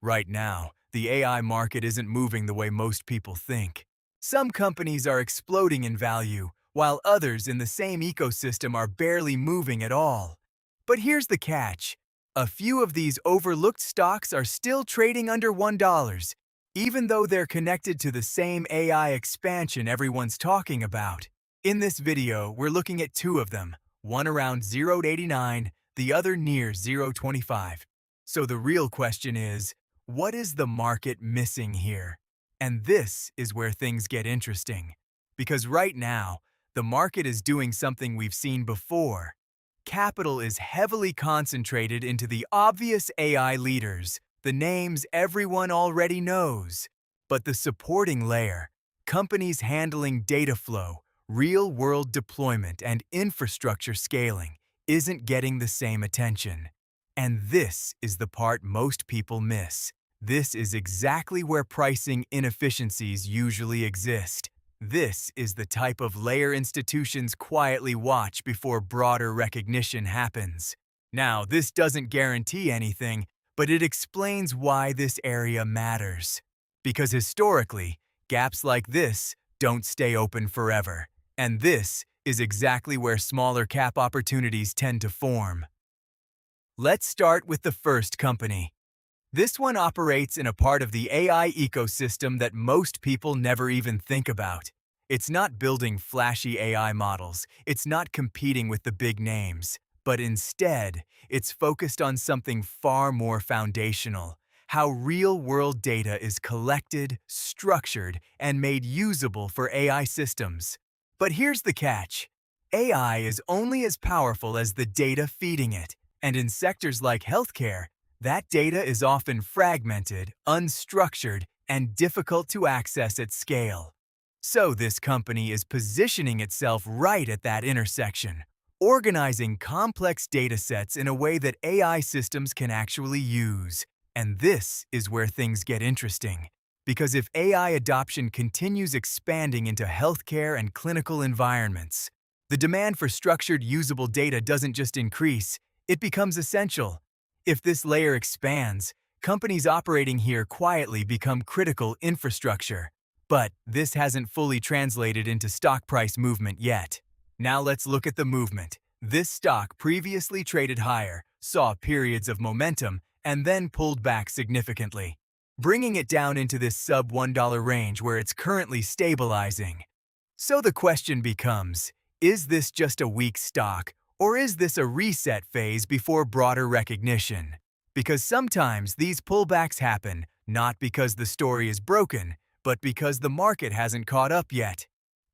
Right now, the AI market isn't moving the way most people think. Some companies are exploding in value, while others in the same ecosystem are barely moving at all. But here's the catch. A few of these overlooked stocks are still trading under $1, even though they're connected to the same AI expansion everyone's talking about. In this video, we're looking at two of them, one around 0.89, the other near 0.25. So the real question is, what is the market missing here? And this is where things get interesting. Because right now, the market is doing something we've seen before. Capital is heavily concentrated into the obvious AI leaders, the names everyone already knows. But the supporting layer, companies handling data flow, real-world deployment, and infrastructure scaling, isn't getting the same attention. And this is the part most people miss. This is exactly where pricing inefficiencies usually exist. This is the type of layer institutions quietly watch before broader recognition happens. Now, this doesn't guarantee anything, but it explains why this area matters. Because historically, gaps like this don't stay open forever. And this is exactly where smaller cap opportunities tend to form. Let's start with the first company. This one operates in a part of the AI ecosystem that most people never even think about. It's not building flashy AI models, it's not competing with the big names, but instead, it's focused on something far more foundational: how real-world data is collected, structured, and made usable for AI systems. But here's the catch. AI is only as powerful as the data feeding it, and in sectors like healthcare, that data is often fragmented, unstructured, and difficult to access at scale. So this company is positioning itself right at that intersection, organizing complex datasets in a way that AI systems can actually use. And this is where things get interesting. Because if AI adoption continues expanding into healthcare and clinical environments, the demand for structured, usable data doesn't just increase, it becomes essential. If this layer expands, companies operating here quietly become critical infrastructure. But this hasn't fully translated into stock price movement yet. Now let's look at the movement. This stock previously traded higher, saw periods of momentum, and then pulled back significantly, bringing it down into this sub-$1 range where it's currently stabilizing. So the question becomes, is this just a weak stock, or is this a reset phase before broader recognition? Because sometimes these pullbacks happen not because the story is broken, but because the market hasn't caught up yet.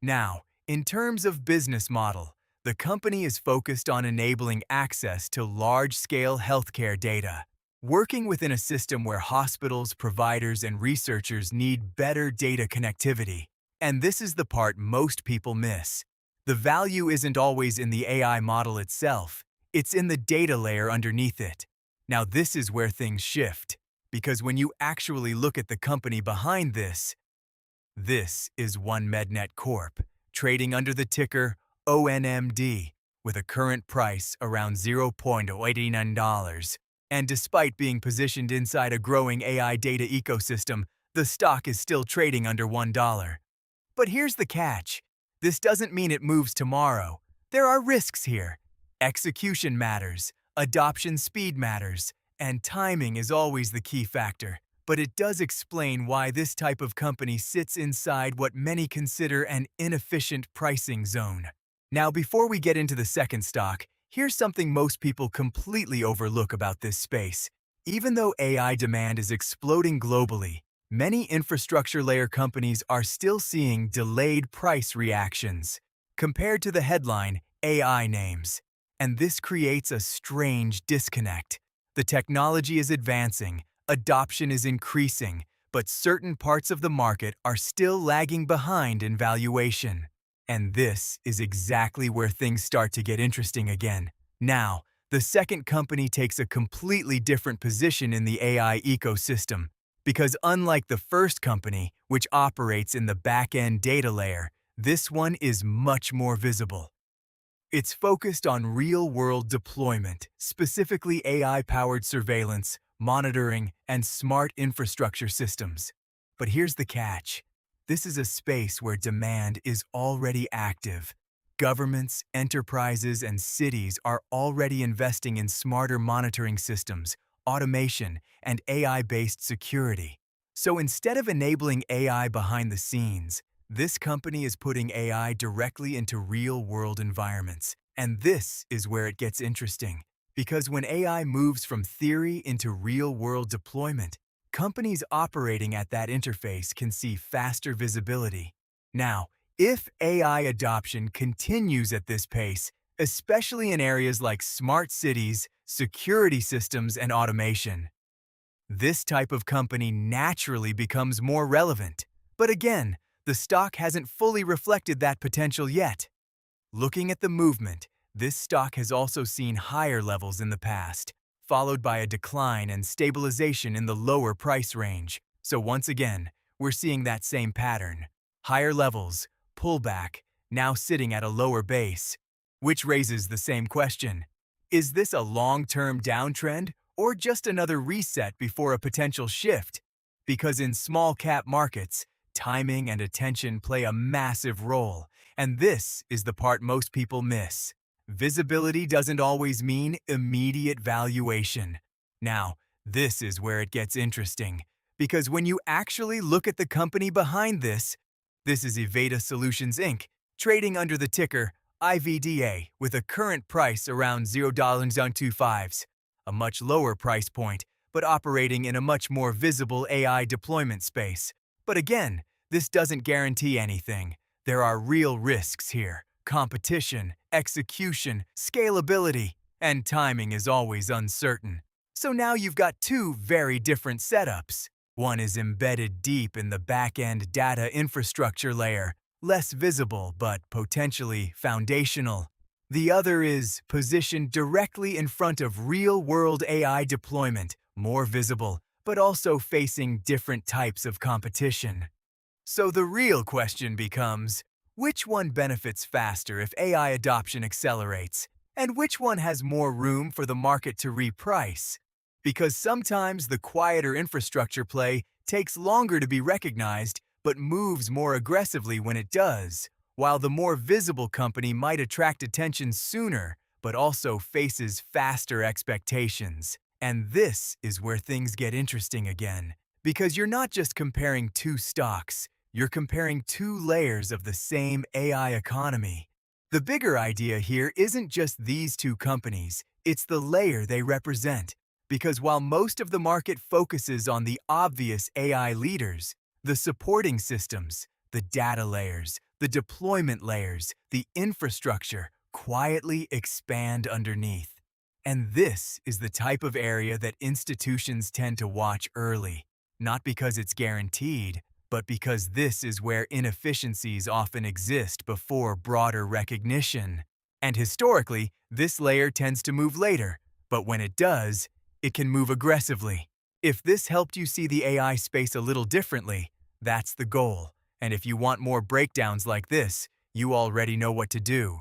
Now, in terms of business model, the company is focused on enabling access to large-scale healthcare data, working within a system where hospitals, providers, and researchers need better data connectivity. And this is the part most people miss. The value isn't always in the AI model itself, it's in the data layer underneath it. Now this is where things shift, because when you actually look at the company behind this is OneMedNet Corp, trading under the ticker ONMD, with a current price around $0.89. And despite being positioned inside a growing AI data ecosystem, the stock is still trading under $1. But here's the catch. This doesn't mean it moves tomorrow. There are risks here. Execution matters, adoption speed matters, and timing is always the key factor. But it does explain why this type of company sits inside what many consider an inefficient pricing zone. Now, before we get into the second stock, here's something most people completely overlook about this space. Even though AI demand is exploding globally, many infrastructure layer companies are still seeing delayed price reactions compared to the headline AI names. And this creates a strange disconnect. The technology is advancing, adoption is increasing, but certain parts of the market are still lagging behind in valuation. And this is exactly where things start to get interesting again. Now, the second company takes a completely different position in the AI ecosystem. Because unlike the first company, which operates in the back-end data layer, this one is much more visible. It's focused on real-world deployment, specifically AI-powered surveillance, monitoring, and smart infrastructure systems. But here's the catch. This is a space where demand is already active. Governments, enterprises, and cities are already investing in smarter monitoring systems, automation, and AI-based security. So instead of enabling AI behind the scenes, this company is putting AI directly into real-world environments. And this is where it gets interesting. Because when AI moves from theory into real-world deployment, companies operating at that interface can see faster visibility. Now, if AI adoption continues at this pace, especially in areas like smart cities, security systems, and automation, this type of company naturally becomes more relevant. But again, the stock hasn't fully reflected that potential yet. Looking at the movement, this stock has also seen higher levels in the past, followed by a decline and stabilization in the lower price range. So once again, we're seeing that same pattern. Higher levels, pullback, now sitting at a lower base. Which raises the same question. Is this a long-term downtrend or just another reset before a potential shift? Because in small-cap markets, timing and attention play a massive role, and this is the part most people miss. Visibility doesn't always mean immediate valuation. Now, this is where it gets interesting, because when you actually look at the company behind this is Evada Solutions Inc., trading under the ticker IVDA with a current price around $0.25, a much lower price point, but operating in a much more visible AI deployment space. But again, this doesn't guarantee anything. There are real risks here. Competition, execution, scalability, and timing is always uncertain. So now you've got two very different setups. One is embedded deep in the back-end data infrastructure layer, less visible but potentially foundational. The other is positioned directly in front of real-world AI deployment, more visible, but also facing different types of competition. So the real question becomes, which one benefits faster if AI adoption accelerates? And which one has more room for the market to reprice? Because sometimes the quieter infrastructure play takes longer to be recognized, but moves more aggressively when it does, while the more visible company might attract attention sooner, but also faces faster expectations. And this is where things get interesting again, because you're not just comparing two stocks, you're comparing two layers of the same AI economy. The bigger idea here isn't just these two companies, it's the layer they represent. Because while most of the market focuses on the obvious AI leaders, the supporting systems, the data layers, the deployment layers, the infrastructure quietly expand underneath. And this is the type of area that institutions tend to watch early, not because it's guaranteed, but because this is where inefficiencies often exist before broader recognition. And historically, this layer tends to move later, but when it does, it can move aggressively. If this helped you see the AI space a little differently, that's the goal. And if you want more breakdowns like this, you already know what to do.